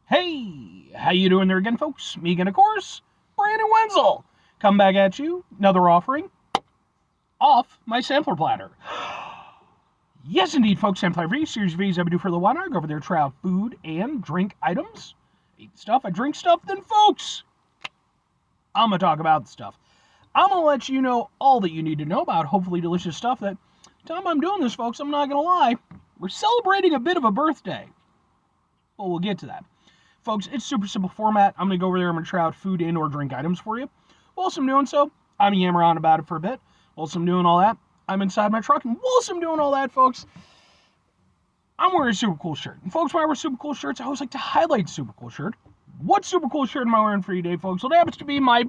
Hey, how you doing there again, folks? Me again, of course, Brandon Wenzel. Come back at you, another offering off my sampler platter. Yes, indeed, folks, sampler V, series V's I do for the one. I go over there, try out food and drink items. I eat stuff, I drink stuff, then, folks, I'm going to talk about the stuff. I'm going to let you know all that you need to know about hopefully delicious stuff that, time I'm doing this, folks, I'm not going to lie, we're celebrating a bit of a birthday. Well, we'll get to that. Folks, it's super simple format. I'm going to go over there. I'm going to try out food and or drink items for you. Whilst I'm doing so, I'm yammering on about it for a bit. Whilst I'm doing all that, I'm inside my truck. And whilst I'm doing all that, folks, I'm wearing a super cool shirt. And folks, when I wear super cool shirts, I always like to highlight super cool shirt. What super cool shirt am I wearing for you today, folks? Well, it happens to be my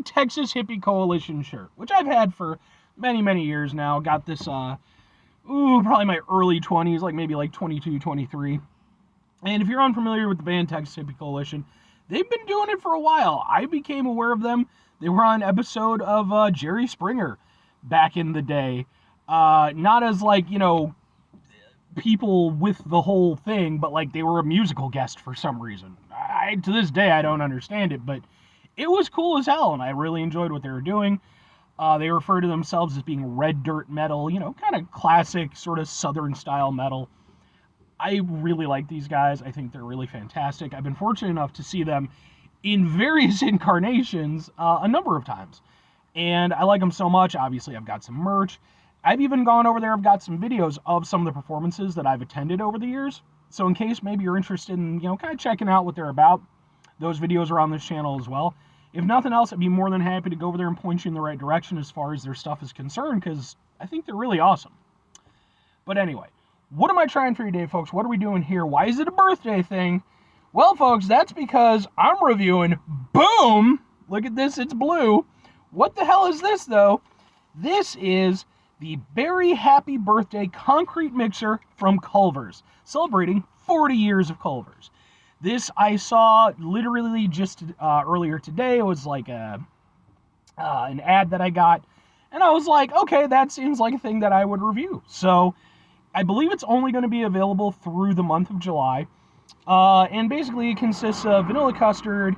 Texas Hippie Coalition shirt, which I've had for many, many years now. Got this, probably my early 20s, like maybe like 22, 23. And if you're unfamiliar with the band Texas Hippie Coalition, they've been doing it for a while. I became aware of them. They were on an episode of Jerry Springer back in the day. Not as like, people with the whole thing, but like they were a musical guest for some reason. To this day, I don't understand it, but it was cool as hell, and I really enjoyed what they were doing. They refer to themselves as being red dirt metal, kind of classic, sort of southern style metal. I really like these guys. I think they're really fantastic. I've been fortunate enough to see them in various incarnations a number of times. And I like them so much. Obviously, I've got some merch. I've even gone over there. I've got some videos of some of the performances that I've attended over the years. So in case maybe you're interested in, kind of checking out what they're about, those videos are on this channel as well. If nothing else, I'd be more than happy to go over there and point you in the right direction as far as their stuff is concerned, because I think they're really awesome. But anyway, what am I trying for you today, folks? What are we doing here? Why is it a birthday thing? Well, folks, that's because I'm reviewing, boom, look at this, it's blue. What the hell is this, though? This is the Berry Happy Birthday Concrete Mixer from Culver's, celebrating 40 years of Culver's. This I saw literally just earlier today. It was like an ad that I got, and I was like, okay, that seems like a thing that I would review. So I believe it's only going to be available through the month of July. And basically it consists of vanilla custard,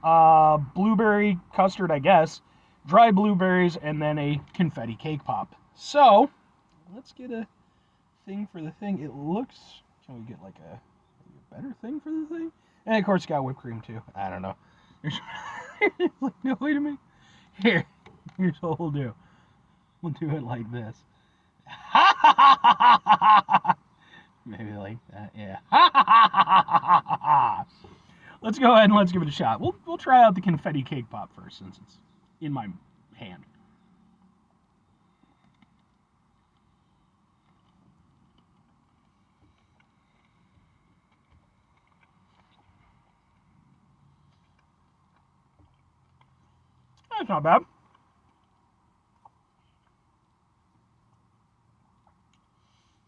blueberry custard, I guess, dry blueberries, and then a confetti cake pop. So, let's get a thing for the thing. It looks, can we get like a better thing for the thing? And of course it's got whipped cream too. I don't know. No, wait a minute. Here's what we'll do. We'll do it like this. Maybe like that, yeah. Let's go ahead and let's give it a shot. We'll try out the confetti cake pop first, since it's in my hand. That's not bad.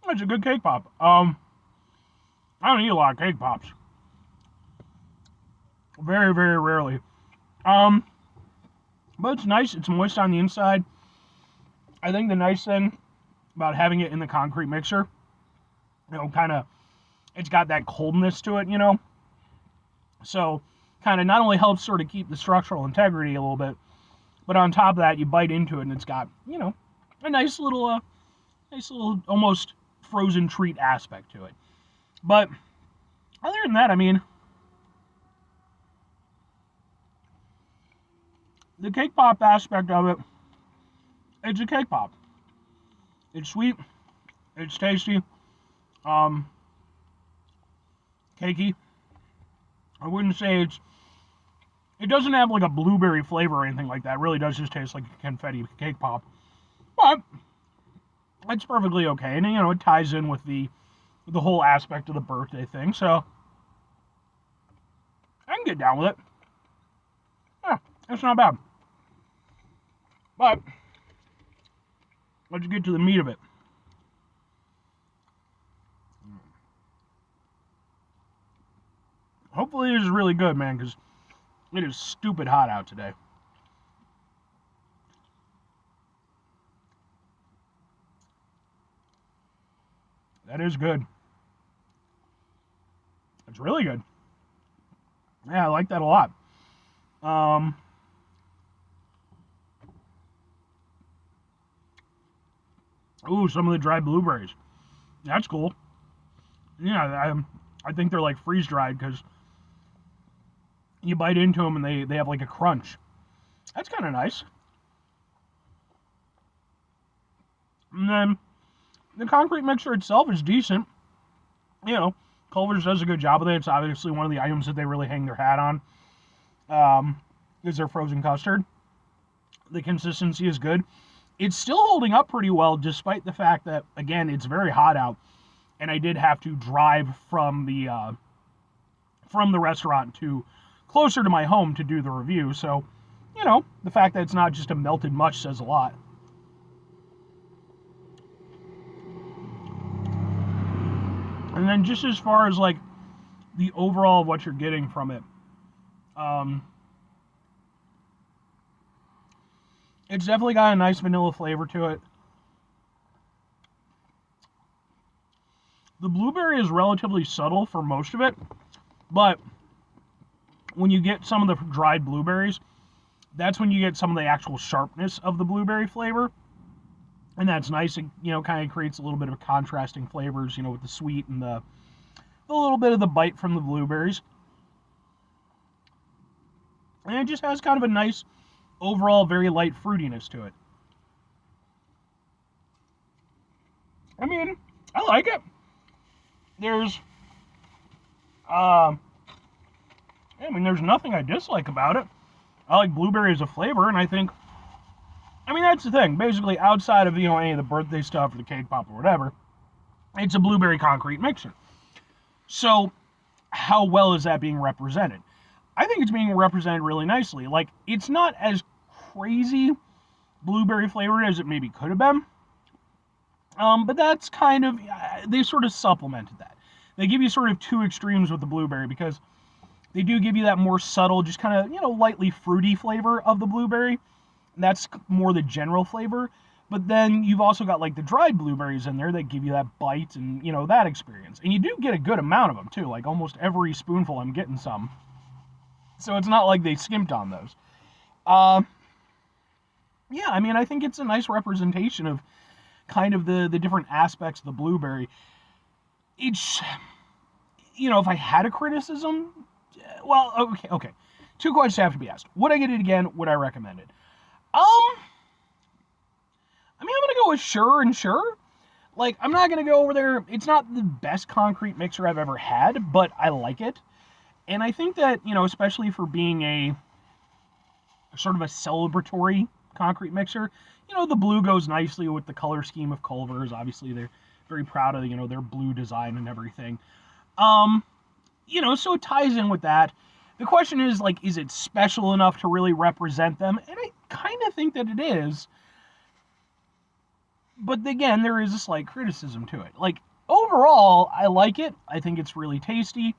It's a good cake pop. I don't eat a lot of cake pops. Very, very rarely. But it's nice. It's moist on the inside. I think the nice thing about having it in the concrete mixer, kind of, it's got that coldness to it, So, kind of not only helps sort of keep the structural integrity a little bit, but on top of that, you bite into it and it's got, a nice little almost frozen treat aspect to it. But other than that, I mean, the cake pop aspect of it, it's a cake pop. It's sweet, it's tasty, cakey. I wouldn't say it doesn't have like a blueberry flavor or anything like that. It really does just taste like a confetti cake pop. But it's perfectly okay, and it ties in with the whole aspect of the birthday thing, so I can get down with it. Yeah, it's not bad. But let's get to the meat of it. Hopefully this is really good, man, because it is stupid hot out today. That is good. It's really good. Yeah, I like that a lot. Ooh, some of the dried blueberries. That's cool. Yeah, I think they're like freeze dried because you bite into them and they have like a crunch. That's kind of nice. And then the concrete mixer itself is decent. You know, Culver's does a good job with it. It's obviously one of the items that they really hang their hat on. Is their frozen custard. The consistency is good. It's still holding up pretty well, despite the fact that, again, it's very hot out, and I did have to drive from the restaurant to closer to my home to do the review. So, you know, the fact that it's not just a melted mush says a lot. And then just as far as like the overall of what you're getting from it, it's definitely got a nice vanilla flavor to it. The blueberry is relatively subtle for most of it, but when you get some of the dried blueberries, that's when you get some of the actual sharpness of the blueberry flavor. And that's nice. It, you know, kind of creates a little bit of contrasting flavors, you know, with the sweet and the little bit of the bite from the blueberries. And it just has kind of a nice, overall, very light fruitiness to it. I mean, I like it. There's there's nothing I dislike about it. I like blueberry as a flavor, and I think, that's the thing. Basically, outside of, any of the birthday stuff or the cake pop or whatever, it's a blueberry concrete mixer. So, how well is that being represented? I think it's being represented really nicely. Like, it's not as crazy blueberry flavored as it maybe could have been. But that's kind of, they sort of supplemented that. They give you sort of two extremes with the blueberry because they do give you that more subtle, just kind of, lightly fruity flavor of the blueberry. And that's more the general flavor. But then you've also got like the dried blueberries in there that give you that bite and, that experience. And you do get a good amount of them too. Like almost every spoonful I'm getting some. So it's not like they skimped on those. Yeah, I think it's a nice representation of kind of the different aspects of the blueberry. It's, if I had a criticism, well, okay. Two questions have to be asked. Would I get it again? Would I recommend it? I'm going to go with sure and sure. Like, I'm not going to go over there. It's not the best concrete mixer I've ever had, but I like it. And I think that, especially for being a sort of a celebratory concrete mixer, the blue goes nicely with the color scheme of Culver's. Obviously, they're very proud of, their blue design and everything. So it ties in with that. The question is, like, is it special enough to really represent them? And I kind of think that it is. But again, there is a slight criticism to it. Like, overall, I like it. I think it's really tasty.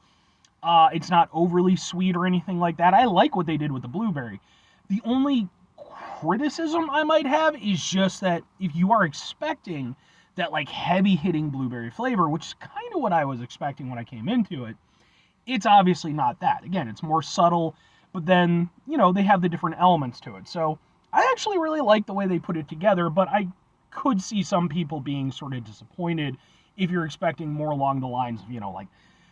It's not overly sweet or anything like that. I like what they did with the blueberry. The only criticism I might have is just that if you are expecting that, like, heavy-hitting blueberry flavor, which is kind of what I was expecting when I came into it, it's obviously not that. Again, it's more subtle, but then, they have the different elements to it. So I actually really like the way they put it together, but I could see some people being sort of disappointed if you're expecting more along the lines of, like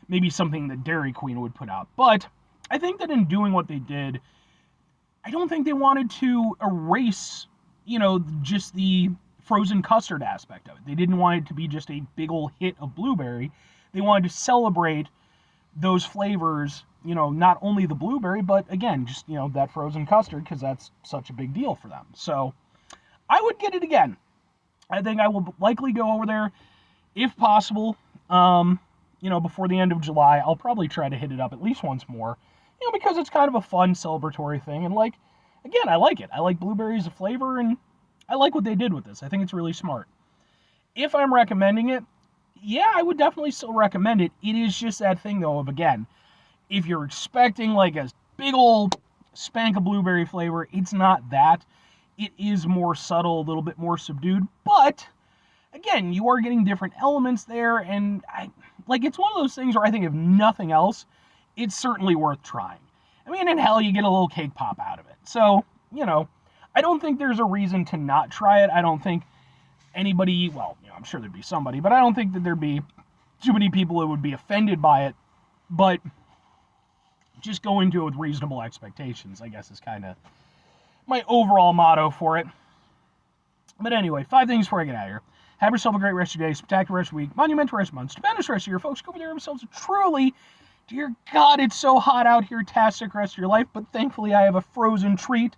maybe something that Dairy Queen would put out. But I think that in doing what they did, I don't think they wanted to erase, just the frozen custard aspect of it. They didn't want it to be just a big old hit of blueberry. They wanted to celebrate those flavors, not only the blueberry, but again, just, that frozen custard, because that's such a big deal for them. So I would get it again. I think I will likely go over there if possible, before the end of July. I'll probably try to hit it up at least once more, because it's kind of a fun celebratory thing. And like, again, I like it. I like blueberries as a flavor, and I like what they did with this. I think it's really smart. If I'm recommending it, yeah, I would definitely still recommend it. It is just that thing, though, of, again, if you're expecting like a big old spank of blueberry flavor, it's not that. It is more subtle, a little bit more subdued, but again, you are getting different elements there, and Like, it's one of those things where I think if nothing else, it's certainly worth trying. I mean, in hell, you get a little cake pop out of it. So, I don't think there's a reason to not try it. I don't think anybody, well, I'm sure there'd be somebody, but I don't think that there'd be too many people who would be offended by it. But just go into it with reasonable expectations, I guess, is kind of my overall motto for it. But anyway, 5 things before I get out of here. Have yourself a great rest of your day, spectacular rest of your week, monumental rest of month, stupendous rest of your folks. Go over there and themselves a truly, dear God, it's so hot out here, tastic rest of your life. But thankfully, I have a frozen treat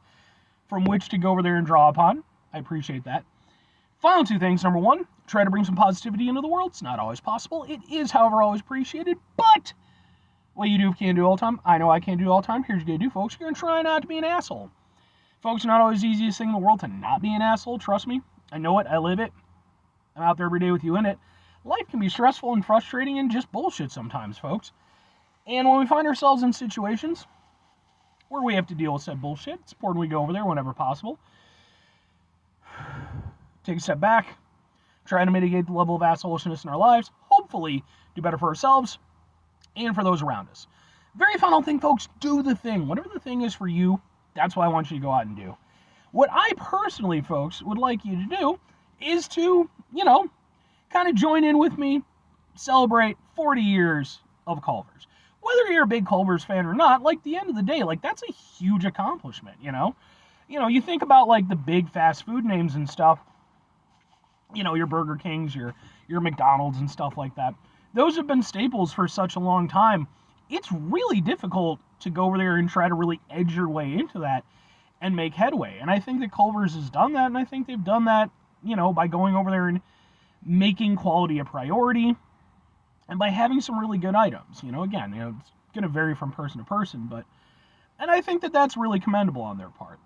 from which to go over there and draw upon. I appreciate that. Final 2 things. Number 1, try to bring some positivity into the world. It's not always possible. It is, however, always appreciated. But what you do can't do all the time. I know I can't do it all the time. Here's what you do, folks. You're going to try not to be an asshole. Folks, it's not always the easiest thing in the world to not be an asshole. Trust me. I know it. I live it. I'm out there every day with you in it. Life can be stressful and frustrating and just bullshit sometimes, folks. And when we find ourselves in situations where we have to deal with said bullshit, it's important we go over there whenever possible. Take a step back. Try to mitigate the level of assholishness in our lives. Hopefully do better for ourselves and for those around us. Very final thing, folks. Do the thing. Whatever the thing is for you, that's what I want you to go out and do. What I personally, folks, would like you to do is to, kind of join in with me, celebrate 40 years of Culver's. Whether you're a big Culver's fan or not, like, the end of the day, like, that's a huge accomplishment, You think about, like, the big fast food names and stuff, your Burger Kings, your McDonald's and stuff like that. Those have been staples for such a long time. It's really difficult to go over there and try to really edge your way into that and make headway. And I think that Culver's has done that, and I think they've done that, by going over there and making quality a priority, and by having some really good items. Again, it's going to vary from person to person, and I think that that's really commendable on their part.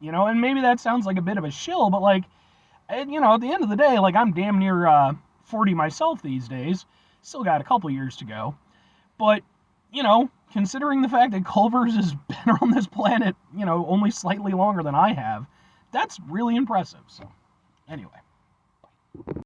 And maybe that sounds like a bit of a shill, but like, at the end of the day, like, I'm damn near 40 myself these days. Still got a couple years to go. But, considering the fact that Culver's has been on this planet, only slightly longer than I have, that's really impressive. So, anyway.